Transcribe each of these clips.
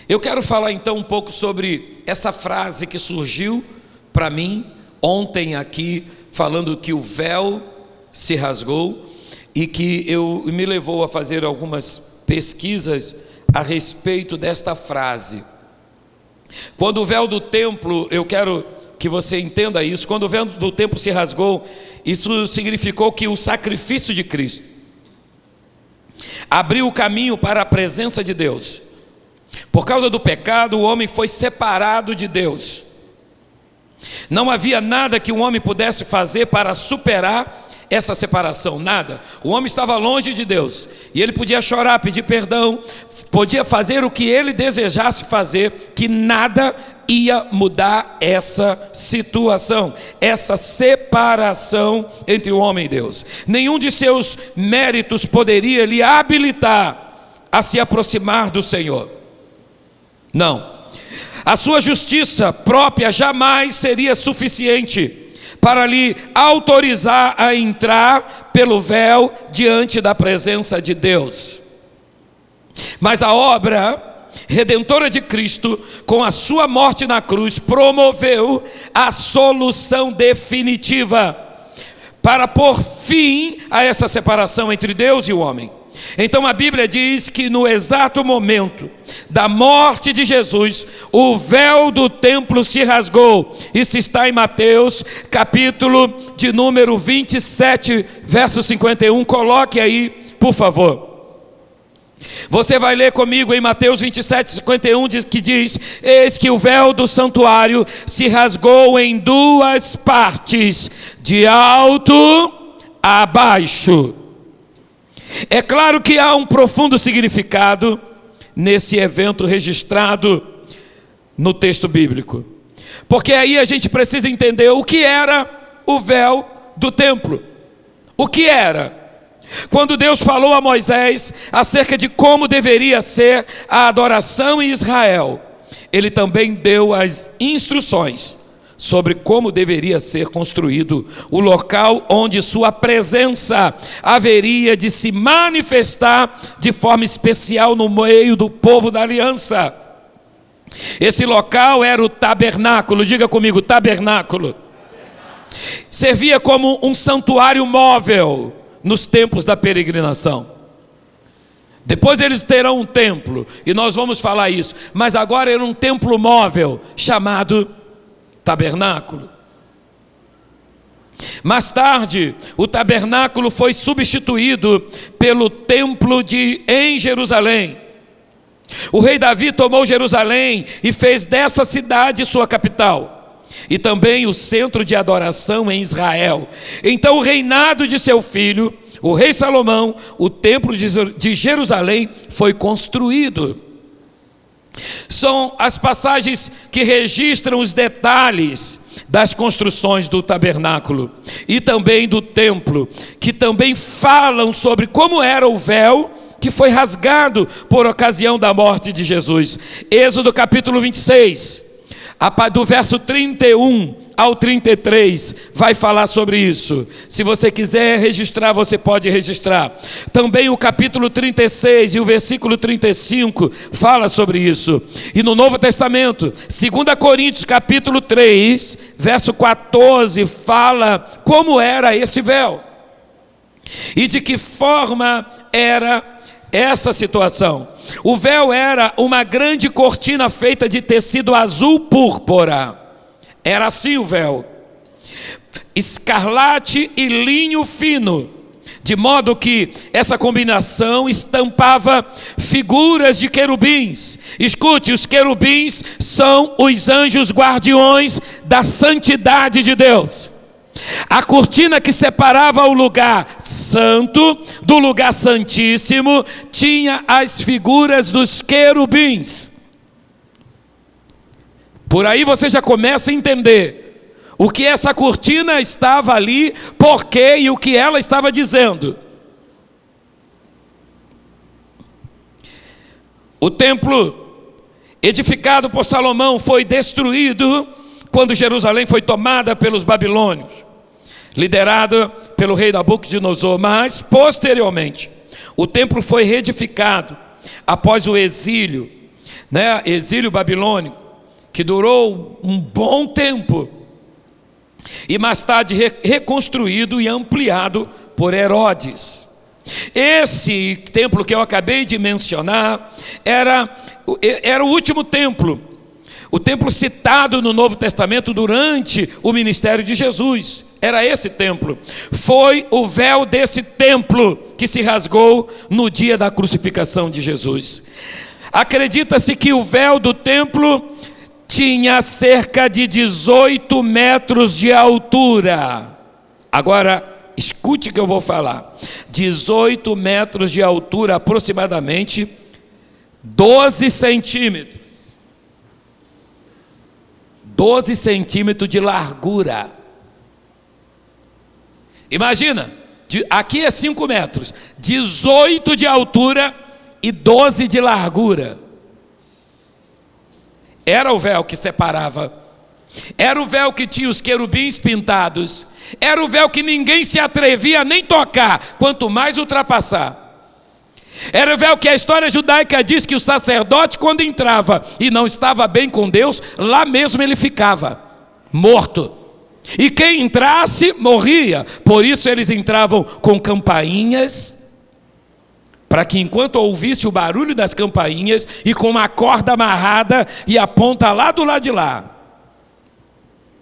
Eu quero falar então um pouco sobre essa frase que surgiu para mim ontem aqui, falando que o véu se rasgou, e que me levou a fazer algumas pesquisas a respeito desta frase. Quando o véu do templo, eu quero que você entenda isso, quando o véu do templo se rasgou, isso significou que o sacrifício de Cristo abriu o caminho para a presença de Deus. Por causa do pecado, o homem foi separado de Deus. Não havia nada que o homem pudesse fazer para superar essa separação, nada. O homem estava longe de Deus, e ele podia chorar, pedir perdão, podia fazer o que ele desejasse fazer, que nada ia mudar essa situação, essa separação entre o homem e Deus. Nenhum de seus méritos poderia lhe habilitar a se aproximar do Senhor. Não. A sua justiça própria jamais seria suficiente para lhe autorizar a entrar pelo véu diante da presença de Deus. Mas a obra redentora de Cristo, com a sua morte na cruz, promoveu a solução definitiva para pôr fim a essa separação entre Deus e o homem. Então a Bíblia diz que no exato momento da morte de Jesus, o véu do templo se rasgou. Isso está em Mateus, capítulo de número 27, verso 51. Coloque aí, por favor. Você vai ler comigo em Mateus 27, 51, que diz: eis que o véu do santuário se rasgou em duas partes, de alto a baixo. É claro que há um profundo significado nesse evento registrado no texto bíblico, porque aí a gente precisa entender o que era o véu do templo. O que era? Quando Deus falou a Moisés acerca de como deveria ser a adoração em Israel, Ele também deu as instruções sobre como deveria ser construído o local onde sua presença haveria de se manifestar de forma especial no meio do povo da aliança. Esse local era o tabernáculo. Diga comigo, tabernáculo. Servia como um santuário móvel nos tempos da peregrinação. Depois eles terão um templo, e nós vamos falar isso, mas agora era um templo móvel chamado tabernáculo. Mais tarde, o tabernáculo foi substituído pelo templo em Jerusalém. O rei Davi tomou Jerusalém e fez dessa cidade sua capital, e também o centro de adoração em Israel. Então o reinado de seu filho, o rei Salomão, o templo de Jerusalém foi construído. São as passagens que registram os detalhes das construções do tabernáculo e também do templo, que também falam sobre como era o véu que foi rasgado por ocasião da morte de Jesus. Êxodo capítulo 26, do verso 31 ao 33, vai falar sobre isso. Se você quiser registrar, você pode registrar. Também o capítulo 36 e o versículo 35 fala sobre isso. E no Novo Testamento, 2 Coríntios capítulo 3, verso 14, fala como era esse véu e de que forma era essa situação. O véu era uma grande cortina feita de tecido azul púrpura. Era assim o véu, escarlate e linho fino, de modo que essa combinação estampava figuras de querubins. Escute, os querubins são os anjos guardiões da santidade de Deus. A cortina que separava o lugar santo do lugar santíssimo tinha as figuras dos querubins. Por aí você já começa a entender o que essa cortina estava ali, por quê e o que ela estava dizendo. O templo edificado por Salomão foi destruído quando Jerusalém foi tomada pelos babilônios, liderado pelo rei Nabucodonosor. Mas posteriormente o templo foi reedificado após o exílio né, exílio babilônico, que durou um bom tempo, e mais tarde reconstruído e ampliado por Herodes. Esse templo que eu acabei de mencionar era o último templo, o templo citado no Novo Testamento durante o ministério de Jesus. Era esse templo. Foi o véu desse templo que se rasgou no dia da crucificação de Jesus. Acredita-se que o véu do templo tinha cerca de 18 metros de altura. Agora, escute o que eu vou falar. 18 metros de altura, aproximadamente 12 centímetros. 12 centímetros de largura. Imagina, aqui é 5 metros, 18 de altura e 12 de largura. Era o véu que separava. Era o véu que tinha os querubins pintados. Era o véu que ninguém se atrevia a nem tocar, quanto mais ultrapassar. Era o véu que a história judaica diz que o sacerdote, quando entrava e não estava bem com Deus, lá mesmo ele ficava morto. E quem entrasse morria. Por isso eles entravam com campainhas, para que enquanto ouvisse o barulho das campainhas, e com uma corda amarrada e a ponta lá do lado de lá.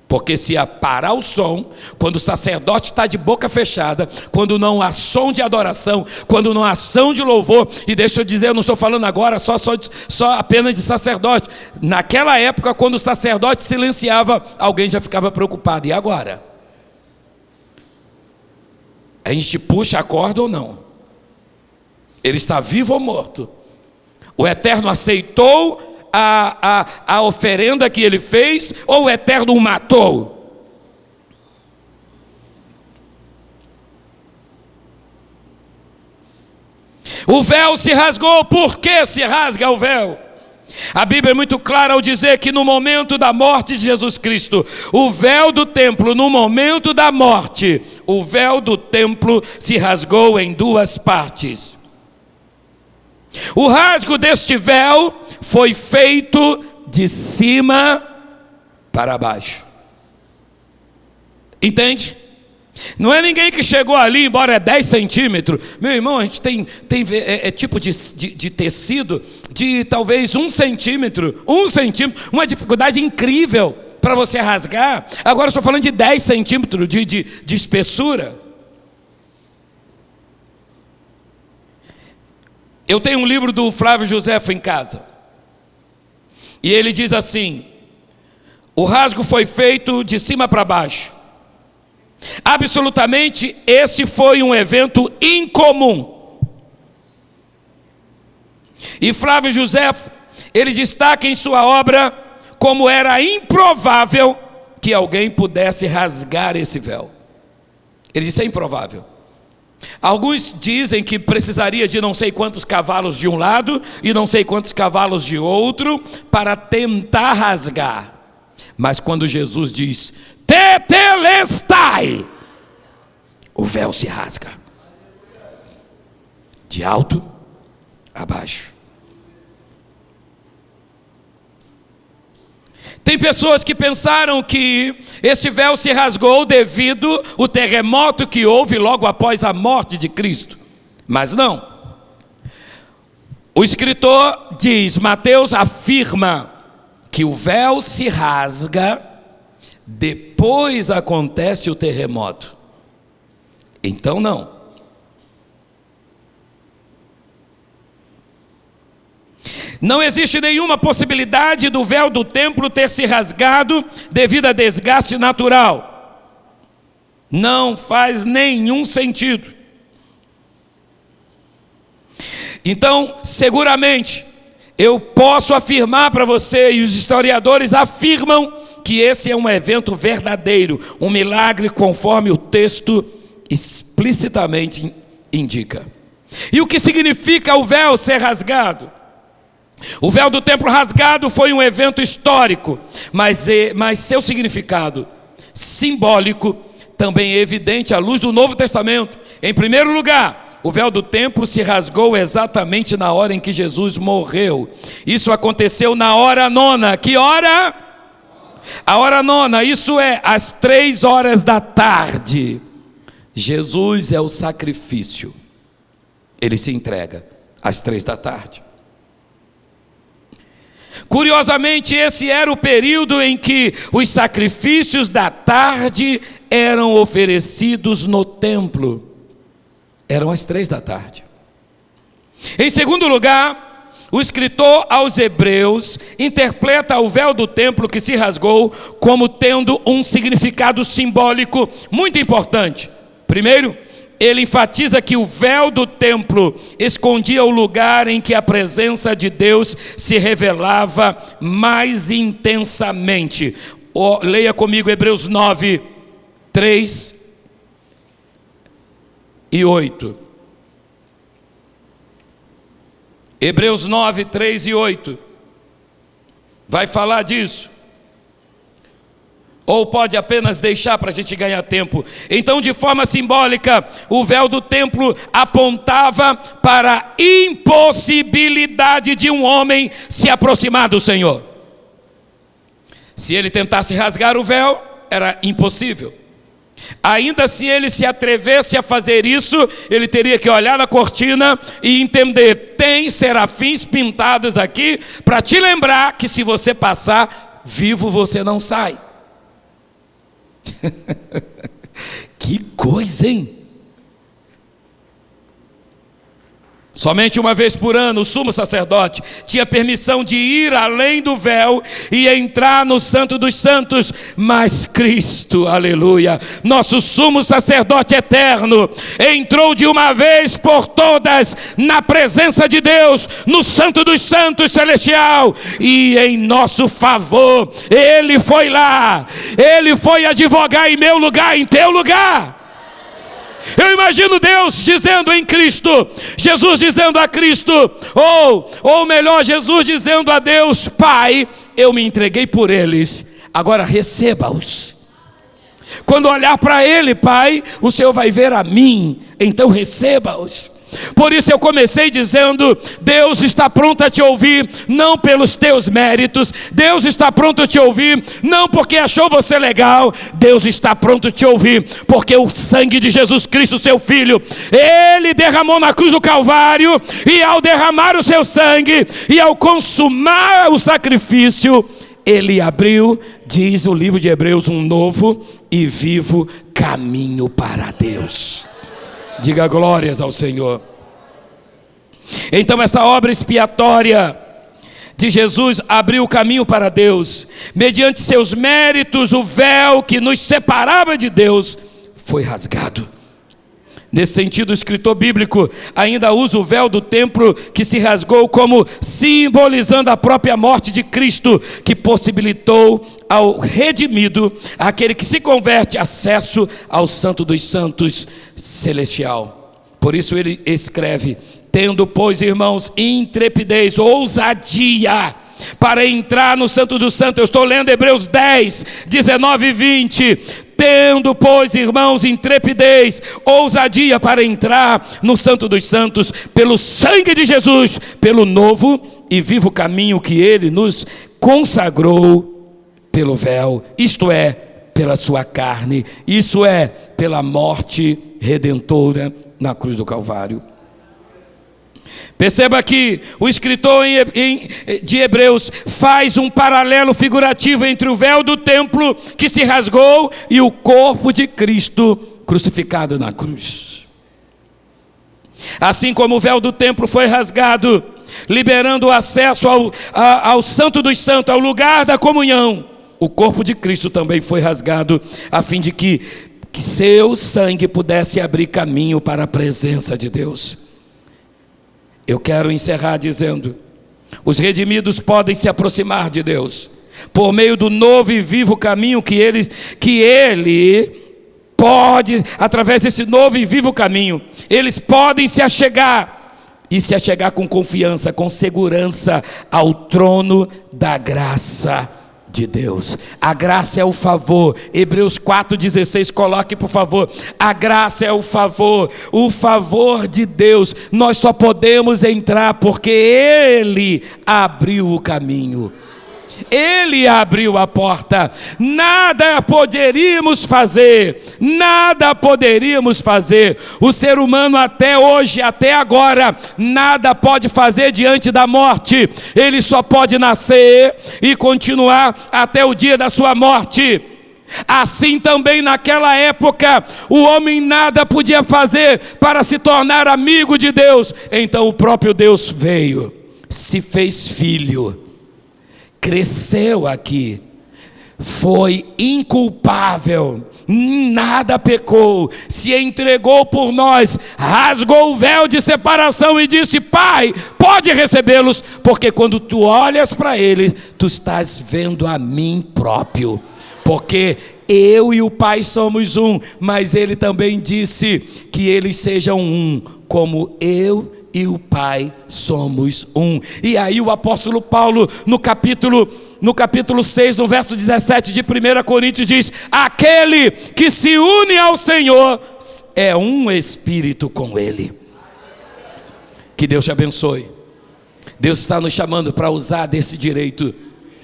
Porque se ia parar o som, quando o sacerdote está de boca fechada, quando não há som de adoração, quando não há som de louvor, e deixa eu dizer, eu não estou falando agora só apenas de sacerdote. Naquela época, quando o sacerdote silenciava, alguém já ficava preocupado. E agora? A gente puxa a corda ou não? Ele está vivo ou morto? O Eterno aceitou a oferenda que ele fez, ou o Eterno o matou? O véu se rasgou. Por que se rasga o véu? A Bíblia é muito clara ao dizer que no momento da morte de Jesus Cristo, o véu do templo, no momento da morte, o véu do templo se rasgou em duas partes. O rasgo deste véu foi feito de cima para baixo. Entende? Não é ninguém que chegou ali, embora é 10 centímetros. Meu irmão, a gente tem tipo de tecido de talvez 1 centímetro. 1 centímetro, uma dificuldade incrível para você rasgar. Agora eu estou falando de 10 centímetros de espessura. Eu tenho um livro do Flávio Josefo em casa, e ele diz assim: o rasgo foi feito de cima para baixo. Absolutamente, esse foi um evento incomum. E Flávio Josefo, ele destaca em sua obra como era improvável que alguém pudesse rasgar esse véu. Ele disse: é improvável. Alguns dizem que precisaria de não sei quantos cavalos de um lado e não sei quantos cavalos de outro para tentar rasgar. Mas quando Jesus diz tetelestai, o véu se rasga de alto a baixo. Tem pessoas que pensaram que esse véu se rasgou devido ao terremoto que houve logo após a morte de Cristo. Mas não. O escritor diz, Mateus afirma que o véu se rasga, depois acontece o terremoto. Então não. Não existe nenhuma possibilidade do véu do templo ter se rasgado devido a desgaste natural. Não faz nenhum sentido. Então, seguramente, eu posso afirmar para você, e os historiadores afirmam, que esse é um evento verdadeiro, um milagre conforme o texto explicitamente indica. E o que significa o véu ser rasgado? O véu do templo rasgado foi um evento histórico, mas seu significado simbólico também é evidente à luz do Novo Testamento. Em primeiro lugar, o véu do templo se rasgou exatamente na hora em que Jesus morreu. Isso aconteceu na hora nona. Que hora? A hora nona, isso é às 3 horas da tarde. Jesus é o sacrifício. Ele se entrega às 3 da tarde. Curiosamente, esse era o período em que os sacrifícios da tarde eram oferecidos no templo. Eram às 3 da tarde. Em segundo lugar, o escritor aos Hebreus interpreta o véu do templo que se rasgou como tendo um significado simbólico muito importante. Primeiro, ele enfatiza que o véu do templo escondia o lugar em que a presença de Deus se revelava mais intensamente. Leia comigo Hebreus 9, 3 e 8. Hebreus 9, 3 e 8. Vai falar disso. Ou pode apenas deixar para a gente ganhar tempo. Então, de forma simbólica, o véu do templo apontava para a impossibilidade de um homem se aproximar do Senhor. Se ele tentasse rasgar o véu, era impossível. Ainda se ele se atrevesse a fazer isso, ele teria que olhar na cortina e entender: tem serafins pintados aqui para te lembrar que se você passar vivo, você não sai. Que coisa, hein? Somente uma vez por ano o sumo sacerdote tinha permissão de ir além do véu e entrar no Santo dos Santos. Mas Cristo, aleluia, nosso sumo sacerdote eterno, entrou de uma vez por todas na presença de Deus, no Santo dos Santos celestial, e em nosso favor Ele foi lá, Ele foi advogar em meu lugar, em teu lugar. Eu imagino Deus dizendo em Cristo, Jesus dizendo a Cristo, ou melhor, Jesus dizendo a Deus: Pai, eu me entreguei por eles, agora receba-os. Quando olhar para Ele, Pai, o Senhor vai ver a mim, então receba-os. Por isso eu comecei dizendo: Deus está pronto a te ouvir, não pelos teus méritos. Deus está pronto a te ouvir, não porque achou você legal. Deus está pronto a te ouvir, porque o sangue de Jesus Cristo, seu Filho, Ele derramou na cruz do Calvário, e ao derramar o seu sangue, e ao consumar o sacrifício, Ele abriu, diz o livro de Hebreus, um novo e vivo caminho para Deus. Diga glórias ao Senhor. Então essa obra expiatória de Jesus abriu o caminho para Deus. Mediante seus méritos, o véu que nos separava de Deus foi rasgado. Nesse sentido, o escritor bíblico ainda usa o véu do templo que se rasgou como simbolizando a própria morte de Cristo, que possibilitou ao redimido, aquele que se converte, acesso ao Santo dos Santos celestial. Por isso ele escreve: tendo, pois, irmãos, intrepidez, ousadia para entrar no Santo dos Santos. Eu estou lendo Hebreus 10, 19 e 20. Tendo, pois, irmãos, intrepidez, ousadia para entrar no Santo dos Santos, pelo sangue de Jesus, pelo novo e vivo caminho que Ele nos consagrou pelo véu, isto é, pela sua carne, isso é, pela morte redentora na cruz do Calvário. Perceba que o escritor de Hebreus faz um paralelo figurativo entre o véu do templo que se rasgou e o corpo de Cristo crucificado na cruz. Assim como o véu do templo foi rasgado, liberando o acesso ao Santo dos Santos, ao lugar da comunhão, o corpo de Cristo também foi rasgado, a fim de que seu sangue pudesse abrir caminho para a presença de Deus. Eu quero encerrar dizendo: os redimidos podem se aproximar de Deus por meio do novo e vivo caminho que Ele pode, através desse novo e vivo caminho, eles podem se achegar, e se achegar com confiança, com segurança ao trono da graça de Deus. A graça é o favor. Hebreus 4,16, coloque por favor. A graça é o favor de Deus. Nós só podemos entrar porque Ele abriu o caminho. Ele abriu a porta. Nada poderíamos fazer. O ser humano até hoje, até agora, nada pode fazer diante da morte. Ele só pode nascer e continuar até o dia da sua morte. Assim também naquela época, o homem nada podia fazer para se tornar amigo de Deus. Então o próprio Deus veio, se fez filho, cresceu aqui, foi inculpável, nada pecou, se entregou por nós, rasgou o véu de separação e disse: Pai, pode recebê-los, porque quando tu olhas para eles, tu estás vendo a mim próprio, porque eu e o Pai somos um, mas ele também disse que eles sejam um, como eu e o Pai somos um. E aí o apóstolo Paulo, no capítulo 6, no verso 17 de 1 Coríntios, diz: aquele que se une ao Senhor é um espírito com Ele. Que Deus te abençoe. Deus está nos chamando para usar desse direito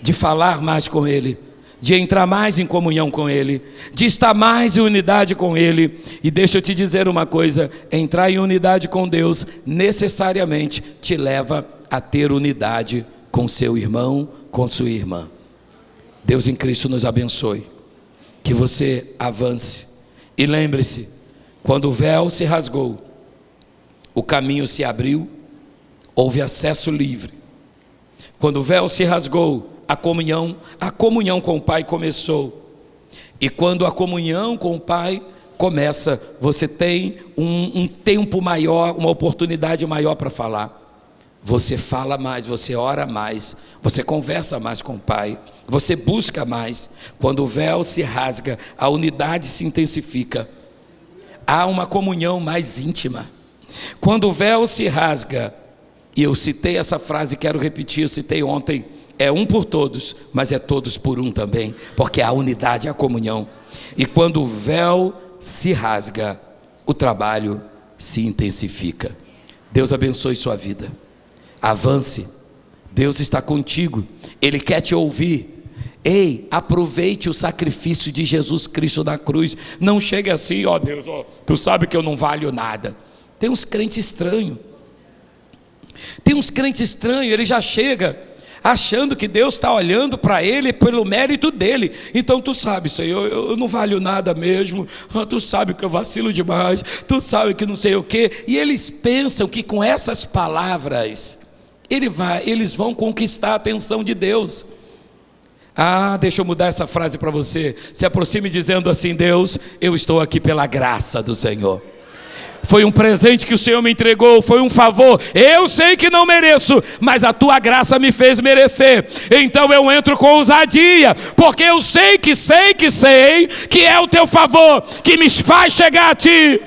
de falar mais com Ele, de entrar mais em comunhão com Ele, de estar mais em unidade com Ele. E deixa eu te dizer uma coisa: entrar em unidade com Deus necessariamente te leva a ter unidade com seu irmão, com sua irmã. Deus em Cristo nos abençoe, que você avance. E lembre-se, quando o véu se rasgou, o caminho se abriu, houve acesso livre. Quando o véu se rasgou, a comunhão com o Pai começou. E quando a comunhão com o Pai começa, você tem um tempo maior, uma oportunidade maior para falar. Você fala mais, você ora mais, você conversa mais com o Pai, você busca mais. Quando o véu se rasga, a unidade se intensifica, há uma comunhão mais íntima. Quando o véu se rasga, e eu citei essa frase, quero repetir, eu citei ontem: é um por todos, mas é todos por um também, porque a unidade é a comunhão. E quando o véu se rasga, o trabalho se intensifica. Deus abençoe sua vida. Avance. Deus está contigo. Ele quer te ouvir. Ei, aproveite o sacrifício de Jesus Cristo na cruz. Não chegue assim: ó Deus, ó, tu sabe que eu não valho nada. Tem uns crentes estranhos. Ele já chega achando que Deus está olhando para ele pelo mérito dele. Então tu sabe, Senhor, eu não valho nada mesmo, tu sabe que eu vacilo demais, tu sabe que não sei o que. E eles pensam que com essas palavras eles vão conquistar a atenção de Deus. Deixa eu mudar essa frase para você. Se aproxime dizendo assim: Deus, eu estou aqui pela graça do Senhor. Foi um presente que o Senhor me entregou, foi um favor. Eu sei que não mereço, mas a tua graça me fez merecer. Então eu entro com ousadia, porque eu sei que é o teu favor que me faz chegar a ti.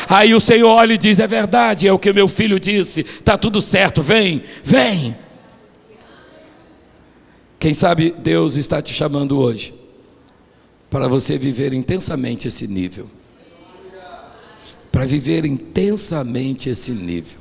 Aí o Senhor olha e diz: é verdade, é o que meu filho disse, está tudo certo, vem. Quem sabe Deus está te chamando hoje para você viver intensamente esse nível. Para viver intensamente esse nível.